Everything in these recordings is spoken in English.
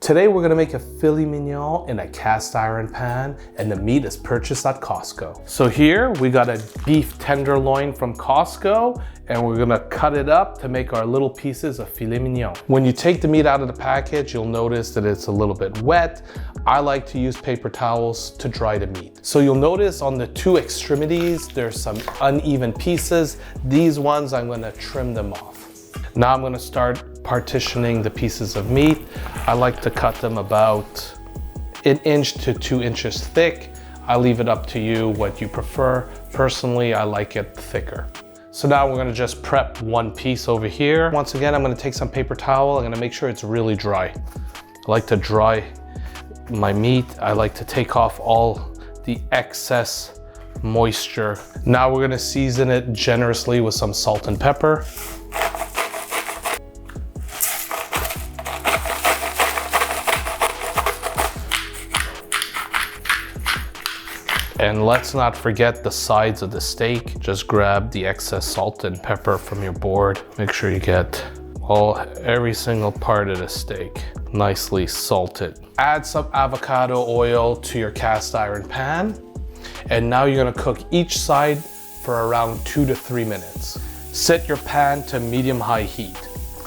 Today we're gonna make a filet mignon in a cast iron pan, and the meat is purchased at Costco. So here we got a beef tenderloin from Costco, and we're gonna cut it up to make our little pieces of filet mignon. When you take the meat out of the package, you'll notice that it's a little bit wet. I like to use paper towels to dry the meat. So you'll notice on the two extremities, there's some uneven pieces. These ones, I'm gonna trim them off. Now I'm gonna start partitioning the pieces of meat. I like to cut them about 1 inch to 2 inches thick. I leave it up to you what you prefer. Personally, I like it thicker. So now we're gonna just prep one piece over here. Once again, I'm gonna take some paper towel. I'm gonna make sure it's really dry. I like to dry my meat. I like to take off all the excess moisture. Now we're gonna season it generously with some salt and pepper. And let's not forget the sides of the steak. Just grab the excess salt and pepper from your board. Make sure you get every single part of the steak nicely salted. Add some avocado oil to your cast iron pan. And now you're gonna cook each side for around 2 to 3 minutes. Set your pan to medium-high heat.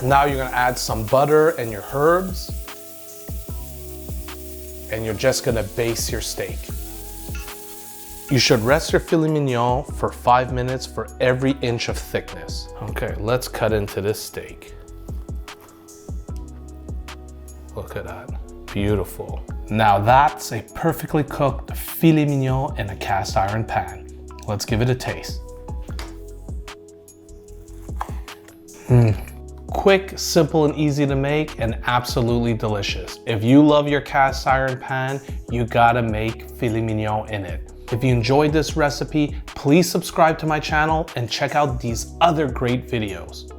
Now you're gonna add some butter and your herbs. And you're just gonna baste your steak. You should rest your filet mignon for 5 minutes for every inch of thickness. Okay, let's cut into this steak. Look at that, beautiful. Now that's a perfectly cooked filet mignon in a cast iron pan. Let's give it a taste. Quick, simple, and easy to make, and absolutely delicious. If you love your cast iron pan, you gotta make filet mignon in it. If you enjoyed this recipe, please subscribe to my channel and check out these other great videos.